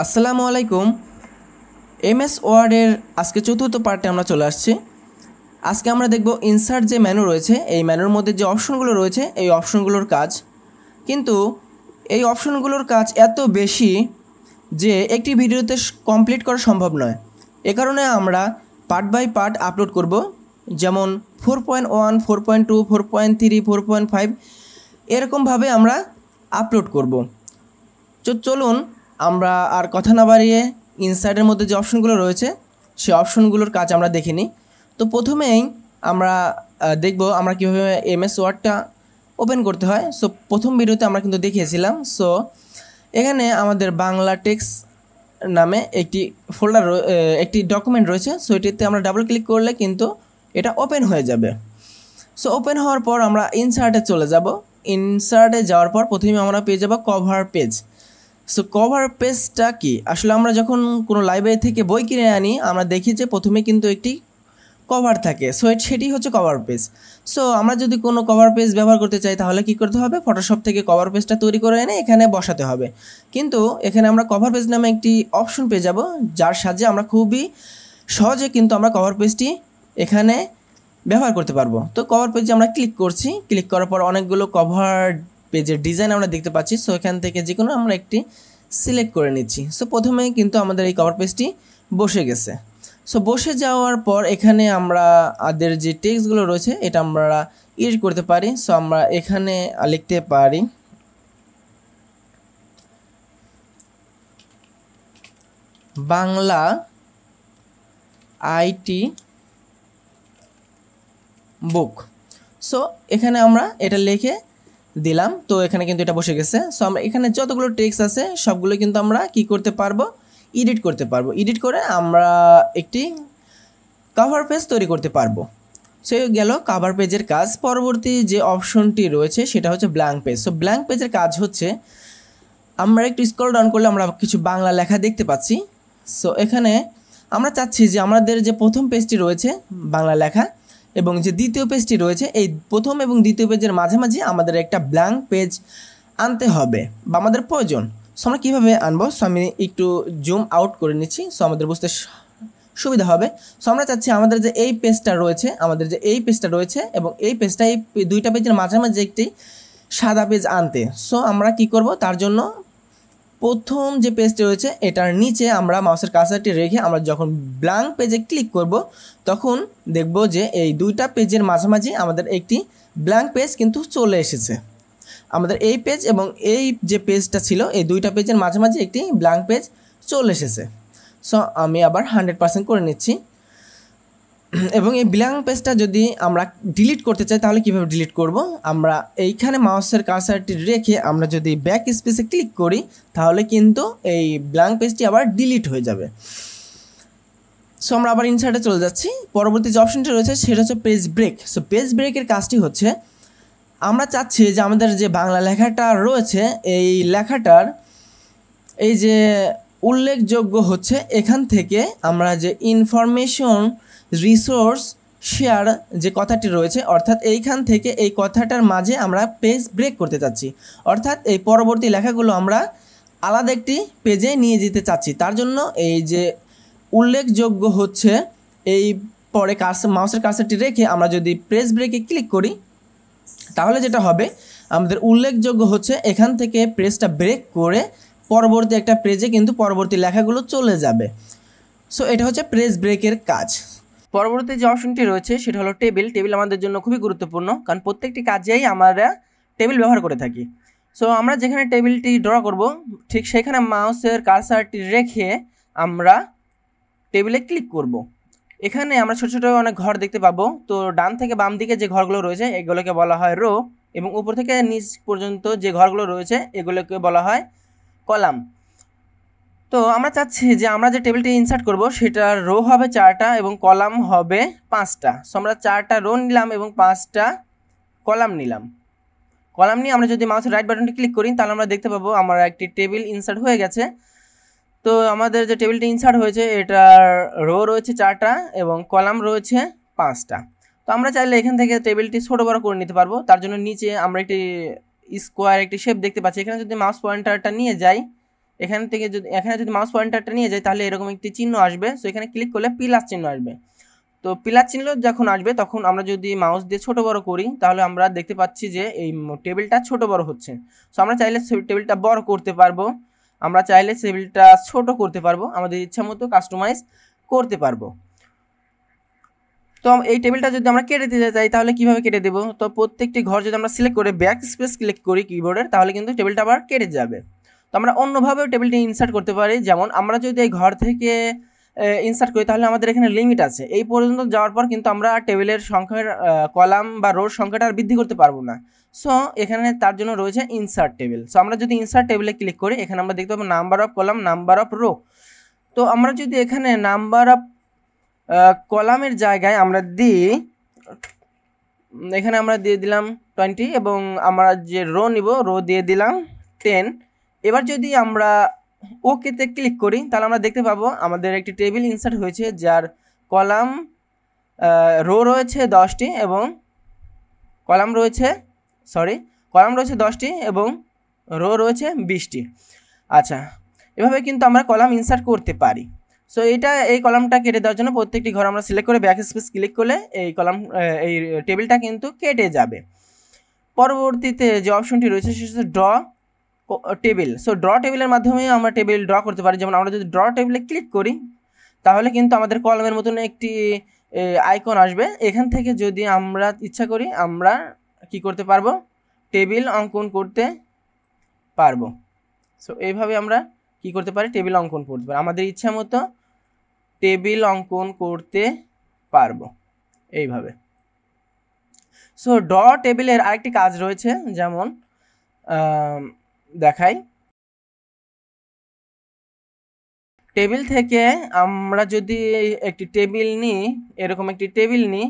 আসসালামু আলাইকুম। এমএস ওয়ার্ডের আজকে চতুর্থ পার্টে আমরা চলে আসছি। আজকে আমরা দেখব ইনসার্ট যে মেনু রয়েছে, এই মেনুর মধ্যে যে অপশনগুলো রয়েছে এই অপশনগুলোর কাজ। কিন্তু এই অপশনগুলোর কাজ এত বেশি যে একটি ভিডিওতে কমপ্লিট করা সম্ভব নয়। এ কারণে আমরা পার্ট বাই পার্ট আপলোড করব, যেমন 4.1, 4.2, 4.3, 4.5 এরকমভাবে আমরা আপলোড করব। চলুন আমরা আর কথা না বাড়িয়ে ইনসার্টের মধ্যে যে অপশনগুলো রয়েছে সেই অপশনগুলোর কাজ আমরা দেখে নিই। তো প্রথমেই আমরা দেখব আমরা কীভাবে এমএস ওয়ার্ডটা ওপেন করতে হয়। সো প্রথম ভিডিওতে আমরা কিন্তু দেখিয়েছিলাম। সো এখানে আমাদের বাংলা টেক্সট নামে একটি ফোল্ডার একটি ডকুমেন্ট রয়েছে। সো এটিতে আমরা ডাবল ক্লিক করলে কিন্তু এটা ওপেন হয়ে যাবে। সো ওপেন হওয়ার পর আমরা ইনসার্টে চলে যাব। ইনসার্টে যাওয়ার পর প্রথমে আমরা পেয়ে যাব কভার পেজ। সো কভার পেজটা কি? আসলে আমরা যখন কোনো লাইব্রেরি থেকে বই কিনে আনি আমরা দেখি যে প্রথমে কিন্তু একটি কভার থাকে। সো সেটি হচ্ছে কভার পেজ। সো আমরা যদি কোনো কভার পেজ ব্যবহার করতে চাই তাহলে কি করতে হবে? ফটোশপ থেকে কভার পেজটা তৈরি করে এনে এখানে বসাতে হবে। কিন্তু এখানে আমরা কভার পেজ নামে একটি অপশন পেয়ে যাব, যার সাহায্যে আমরা খুবই সহজে কিন্তু আমরা কভার পেজটি এখানে ব্যবহার করতে পারবো। তো কভার পেজে আমরা ক্লিক করছি। ক্লিক করার পর অনেকগুলো কভার পেজের ডিজাইন আমরা দেখতে পাচ্ছি। সো এখান থেকে যে কোনো আমরা একটি সিলেক্ট করে নিচ্ছি। সো প্রথমে কিন্তু আমাদের এই কভার পেজটি বসে গেছে। সো বসে যাওয়ার পর এখানে আমরা আমাদের যে টেক্সটগুলো রয়েছে এটা আমরা এডিট করতে পারি। সো আমরা এখানে লিখতে পারি বাংলা আইটি বুক। সো এখানে আমরা এটা লিখে দিলাম। তো এখানে কিন্তু এটা বসে গেছে। সো আমরা এখানে যতগুলো টেক্সট আছে সবগুলো কিন্তু আমরা কি করতে পারবো? এডিট করতে পারবো। এডিট করে আমরা একটি কভার পেজ তৈরি করতে পারবো। সো গেল কভার পেজের কাজ। পরবর্তী যে অপশনটি রয়েছে সেটা হচ্ছে ব্ল্যাঙ্ক পেজ। সো ব্ল্যাঙ্ক পেজের কাজ হচ্ছে আমরা একটু স্ক্রল ডাউন করলে আমরা কিছু বাংলা লেখা দেখতে পাচ্ছি। সো এখানে আমরা চাচ্ছি যে আমাদের যে প্রথম পেজটি রয়েছে বাংলা লেখা এবং যে দ্বিতীয় পেজটি রয়েছে এই প্রথম এবং দ্বিতীয় পেজের মাঝামাঝি আমাদের একটা ব্ল্যাঙ্ক পেজ আনতে হবে বা আমাদের প্রয়োজন। সো আমরা কীভাবে আনবো? সো আমি একটু জুম আউট করে নিচ্ছি, সো আমাদের বুঝতে সুবিধা হবে। সো আমরা চাচ্ছি আমাদের যে এই পেজটা রয়েছে এবং এই পেজটা এই দুইটা পেজের মাঝামাঝি একটি সাদা পেজ আনতে। সো আমরা কি করব? তার জন্য প্রথম যে পেজটি রয়েছে এটার নিচে আমরা মাউসের কার্সারটি রেখে আমরা যখন ব্ল্যাঙ্ক পেজে ক্লিক করব তখন দেখব যে এই দুইটা পেজের মাঝামাঝি আমাদের একটি ব্ল্যাঙ্ক পেজ কিন্তু চলে এসেছে। আমাদের এই পেজ এবং এই যে পেজটা ছিল এই দুইটা পেজের মাঝামাঝি একটি ব্ল্যাঙ্ক পেজ চলে এসেছে। সো আমি আবার 100% করে নিচ্ছি। এবং এই ব্ল্যাঙ্ক পেজটা যদি আমরা ডিলিট করতে চাই তাহলে কীভাবে ডিলিট করব? আমরা এইখানে মাউসের কার্সারটি রেখে আমরা যদি ব্যাক স্পেসে ক্লিক করি তাহলে কিন্তু এই ব্ল্যাঙ্ক পেজটি আবার ডিলিট হয়ে যাবে। সো আমরা আবার ইনসার্টে চলে যাচ্ছি। পরবর্তী যে অপশনটি রয়েছে সেটা হচ্ছে পেজ ব্রেক। সো পেজ ব্রেকের কাজটি হচ্ছে আমরা চাচ্ছি যে আমাদের যে বাংলা লেখাটা রয়েছে এই লেখাটার এই যে উল্লেখযোগ্য হচ্ছে এখান থেকে আমরা যে ইনফরমেশন রিসোর্স শেয়ার যে কথাটি রয়েছে অর্থাৎ এইখান থেকে এই কথাটার মাঝে আমরা পেজ ব্রেক করতে চাচ্ছি। অর্থাৎ এই পরবর্তী লেখাগুলো আমরা আলাদা একটি পেজে নিয়ে যেতে চাচ্ছি। তার জন্য এই যে উল্লেখযোগ্য হচ্ছে এই পরে মাউসের কার্সারটি রেখে আমরা যদি পেজ ব্রেকে ক্লিক করি তাহলে যেটা হবে আমাদের উল্লেখযোগ্য হচ্ছে এখান থেকে পেজটা ব্রেক করে পরবর্তী একটা পেজে কিন্তু পরবর্তী লেখাগুলো চলে যাবে। সো এটা হচ্ছে পেজ ব্রেকের কাজ। পরবর্তী যে অপশনটি রয়েছে সেটা হলো টেবিল। টেবিল আমাদের জন্য খুবই গুরুত্বপূর্ণ, কারণ প্রত্যেকটি কাজেই আমরা টেবিল ব্যবহার করে থাকি। সো আমরা যেখানে টেবিলটি ড্র করব ঠিক সেখানে মাউসের কার্সারটি রেখে আমরা টেবিলে ক্লিক করব। এখানে আমরা ছোটো ছোটো অনেক ঘর দেখতে পাবো। তো ডান থেকে বাম দিকে যে ঘরগুলো রয়েছে এগুলোকে বলা হয় রো, এবং উপর থেকে নিচ পর্যন্ত যে ঘরগুলো রয়েছে এগুলোকে বলা হয় কলাম। তো আমরা চাচ্ছি যে আমরা যে টেবিলটি ইনসার্ট করব সেটা রো হবে 4টা এবং কলাম হবে 5টা। সো আমরা 4টা রো নিলাম এবং 5টা কলাম নিলাম। কলাম নিয়ে আমরা যদি মাউসের রাইট বাটনটি ক্লিক করি তাহলে আমরা দেখতে পাবো আমার একটি টেবিল ইনসার্ট হয়ে গেছে। তো আমাদের যে টেবিলটি ইনসার্ট হয়েছে এটার রো রয়েছে 4টা এবং কলাম রয়েছে 5টা। তো আমরা চাইলে এখান থেকে টেবিলটি ছোটো বড়ো করে নিতে পারবো। তার জন্য নিচে আমরা একটি স্কোয়ার একটি শেপ দেখতে পাচ্ছি। এখানে যদি মাউস পয়েন্টারটা নিয়ে যাই এখান থেকে এখানে যদি মাউস পয়েন্টারটা নিয়ে যাই তাহলে এরকম একটি চিহ্ন আসবে। সো এখানে ক্লিক করলে প্লাস চিহ্ন আসবে। তো প্লাস চিহ্ন যখন আসবে তখন আমরা যদি মাউস দিয়ে ছোট বড় করি তাহলে আমরা দেখতে পাচ্ছি যে এই টেবিলটা ছোট বড় হচ্ছে। সো আমরা চাইলে টেবিলটা বড় করতে পারবো, আমরা চাইলে টেবিলটা ছোট করতে পারবো, আমাদের ইচ্ছা মতো কাস্টমাইজ করতে পারবো। তো এই টেবিলটা যদি আমরা কেটে দিতে চাই তাহলে কিভাবে কেটে দেবো? তো প্রত্যেকটি ঘর যদি আমরা সিলেক্ট করে ব্যাক স্পেস ক্লিক করি কিবোর্ডের তাহলে কিন্তু টেবিলটা আবার কেটে যাবে। তো আমরা অন্যভাবেও টেবিলটি ইনসার্ট করতে পারি, যেমন আমরা যদি এই ঘর থেকে ইনসার্ট করি তাহলে আমাদের এখানে লিমিট আছে, এই পর্যন্ত যাওয়ার পর কিন্তু আমরা টেবিলের সংখ্যার কলাম বা রোর সংখ্যাটা আর বৃদ্ধি করতে পারবো না। সো এখানে তার জন্য রয়েছে ইনসার্ট টেবিল। সো আমরা যদি ইনসার্ট টেবিলে ক্লিক করি এখানে আমরা দেখতে পাবো number of column, number of rho. তো আমরা যদি এখানে নাম্বার অফ কলামের জায়গায় আমরা দিই, এখানে আমরা দিয়ে দিলাম 20 এবং আমরা যে রো নিব রো দিয়ে দিলাম 10। এবার যদি আমরা ওকেতে ক্লিক করি তাহলে আমরা দেখতে পাবো আমাদের একটি টেবিল ইনসার্ট হয়েছে যার কলাম রো রয়েছে 10টি এবং কলাম রয়েছে 10টি এবং রো রয়েছে 20টি। আচ্ছা, এভাবে কিন্তু আমরা কলাম ইনসার্ট করতে পারি। সো এই কলামটা কেটে দেওয়ার জন্য প্রত্যেকটি ঘর আমরা সিলেক্ট করে ব্যাক স্পেস ক্লিক করলে এই টেবিলটা কিন্তু কেটে যাবে। পরবর্তীতে যে অপশনটি রয়েছে সেটা হচ্ছে ড্র টেবিল। সো ড্র টেবিলের মাধ্যমে আমরা টেবিল ড্র করতে পারি। যেমন আমরা যদি ড্র টেবিলে ক্লিক করি তাহলে কিন্তু আমাদের কলমের মতন একটি আইকন আসবে। এখান থেকে যদি আমরা ইচ্ছা করি আমরা কি করতে পারবো? টেবিল অঙ্কন করতে পারবো। সো এইভাবে আমরা কি করতে পারি? টেবিল অঙ্কন করতে পারি, আমাদের ইচ্ছা মতো টেবিল অঙ্কন করতে পারবো এইভাবে। সো ড্র টেবিলের আরেকটি কাজ রয়েছে, যেমন দেখাই। টেবিল থেকে আমরা যদি একটি টেবিল নিই, এরকম একটি টেবিল নিই,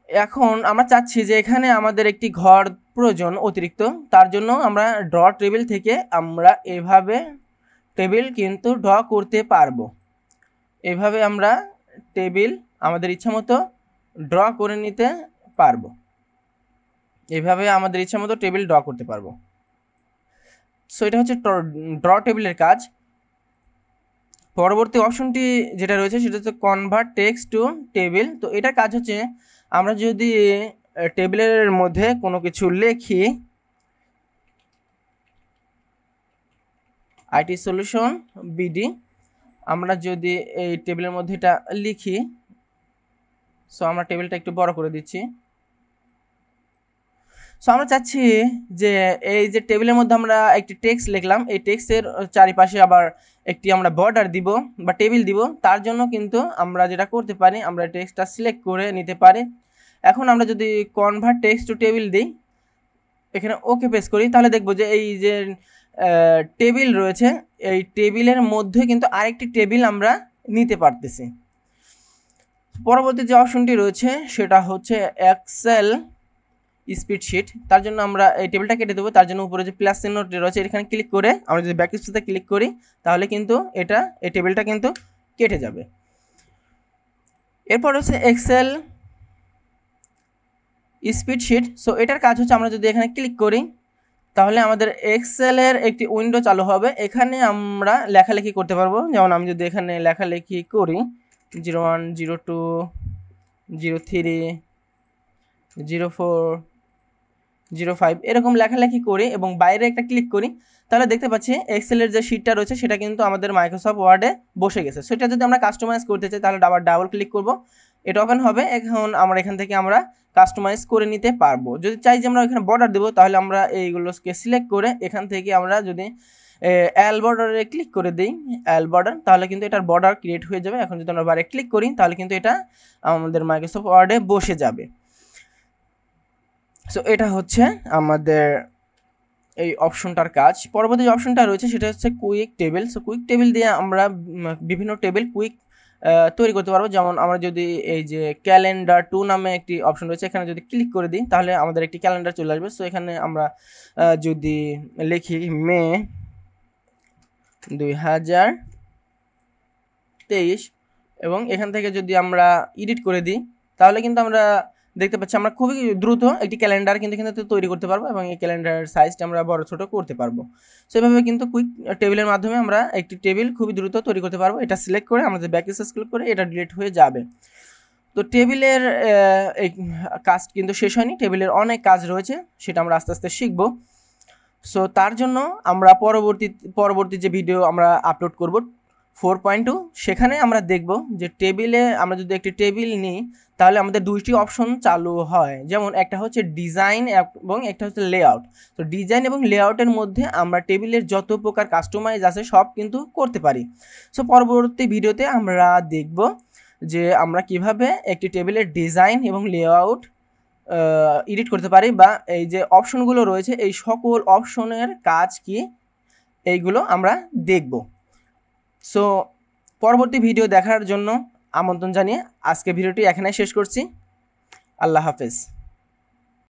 এখন আমরা চাচ্ছি যে এখানে আমাদের একটি ঘর প্রয়োজন অতিরিক্ত, তার জন্য আমরা ড্র টেবিল থেকে আমরা এভাবে টেবিল কিন্তু ড্র করতে পারবো। এভাবে আমরা টেবিল আমাদের ইচ্ছা মতো ড্র করে নিতে পারবো। এভাবে আমাদের ইচ্ছা মতো টেবিল ড্র করতে পারবো। সো এটা হচ্ছে ড্র টেবিলের কাজ। পরবর্তী অপশনটি যেটা রয়েছে সেটা হচ্ছে কনভার্ট টেক্সট টু টেবিল। তো এটার কাজ হচ্ছে আমরা যদি টেবিলের মধ্যে কোনো কিছু লিখি, আইটি সলিউশন বিডি, আমরা যদি এই টেবিলের মধ্যে এটা লিখি, সো আমরা টেবিলটা একটু বড় করে দিচ্ছি। সো আমরা চাচ্ছি যে এই যে টেবিলের মধ্যে আমরা একটি টেক্সট লিখলাম, এই টেক্সটের চারিপাশে আবার একটি আমরা বর্ডার দিব বা টেবিল দিব। তার জন্য কিন্তু আমরা যেটা করতে পারি, আমরা টেক্সটটা সিলেক্ট করে নিতে পারি। এখন আমরা যদি কনভার্ট টেক্সট টু টেবিল দিই, এখানে ওকে প্রেস করি, তাহলে দেখব যে এই যে টেবিল রয়েছে এই টেবিলের মধ্যে কিন্তু আরেকটি টেবিল আমরা নিতে পারতেছি। পরবর্তী যে অপশনটি রয়েছে সেটা হচ্ছে এক্সেল স্প্রেডশিট। তার জন্য আমরা এই টেবিলটা কেটে দেবো। তার জন্য উপরে যে প্লাস চিহ্নটি রয়েছে এখানে ক্লিক করে আমরা যদি ব্যাক স্পেসে ক্লিক করি তাহলে কিন্তু এই টেবিলটা কিন্তু কেটে যাবে। এরপর হচ্ছে এক্সেল স্প্রেডশিট। সো এটার কাজ হচ্ছে আমরা যদি এখানে ক্লিক করি তাহলে আমাদের এক্সেলের একটি উইন্ডো চালু হবে। এখানে আমরা লেখালেখি করতে পারবো। যেমন আমি যদি এখানে লেখালেখি করি 01, 02, 03, 04, 05 এরকম লেখালেখি করি এবং বাইরে একটা ক্লিক করি, তাহলে দেখতে পাচ্ছি এক্সেলের যে শিটটা রয়েছে সেটা কিন্তু আমাদের মাইক্রোসফট ওয়ার্ডে বসে গেছে। সেটা যদি আমরা কাস্টমাইজ করতে চাই তাহলে আবার ডাবল ক্লিক করব, এটা ওপেন হবে। এখন আমরা এখান থেকে আমরা কাস্টমাইজ করে নিতে পারবো। যদি চাই যে আমরা এখানে বর্ডার দেবো তাহলে আমরা এইগুলোকে সিলেক্ট করে এখান থেকে আমরা যদি এল বর্ডারে ক্লিক করে দিই, এল বর্ডার, তাহলে কিন্তু এটার বর্ডার ক্রিয়েট হয়ে যাবে। এখন যদি আমরা বাইরে ক্লিক করি তাহলে কিন্তু এটা আমাদের মাইক্রোসফট ওয়ার্ডে বসে যাবে। সো এটা হচ্ছে আমাদের এই অপশনটার কাজ। পরবর্তী যে অপশনটা রয়েছে সেটা হচ্ছে quick table. So quick table দিয়ে আমরা বিভিন্ন টেবিল কুইক তৈরি করতে পারবো। যেমন আমরা যদি এই যে ক্যালেন্ডার 2 নামে একটি অপশন রয়েছে এখানে যদি ক্লিক করে দিই তাহলে আমাদের একটি ক্যালেন্ডার চলে আসবে। সো এখানে আমরা যদি লিখি মে 2023 এবং এখান থেকে যদি আমরা এডিট করে দিই তাহলে কিন্তু আমরা দেখতে পাচ্ছি আমরা খুবই দ্রুত একটি ক্যালেন্ডার কিন্তু এখানে তৈরি করতে পারবো এবং এই ক্যালেন্ডারের সাইজটা আমরা বড় ছোট করতে পারবো। সো এভাবে কিন্তু কুইক টেবিলের মাধ্যমে আমরা একটি টেবিল খুবই দ্রুত তৈরি করতে পারবো। এটা সিলেক্ট করে আমাদের ব্যাক স্পেস ক্লিক করে এটা ডিলিট হয়ে যাবে। তো টেবিলের এই কাজ কিন্তু শেষ হয়নি, টেবিলের অনেক কাজ রয়েছে, সেটা আমরা আস্তে আস্তে শিখবো। সো তার জন্য আমরা পরবর্তী যে ভিডিও আমরা আপলোড করব 4.2, সেখানে আমরা দেখব যে টেবিলে আমরা যদি একটি টেবিল নিই তাহলে আমাদের দুইটি অপশন চালু হয়, যেমন একটা হচ্ছে ডিজাইন এবং একটা হচ্ছে লেআউট। তো ডিজাইন এবং লেআউটের মধ্যে আমরা টেবিলের যত প্রকার কাস্টমাইজ আছে সব কিন্তু করতে পারি। সো পরবর্তী ভিডিওতে আমরা দেখব যে আমরা কিভাবে একটি টেবিলের ডিজাইন এবং লেআউট এডিট করতে পারি, বা এই যে অপশনগুলো রয়েছে এই সকল অপশনের কাজ কি এইগুলো আমরা দেখব। সো পরবর্তী ভিডিও দেখার জন্য আমন্ত্রণ জানিয়ে আজকে ভিডিওটি এখানে শেষ করছি। আল্লাহ হাফেজ।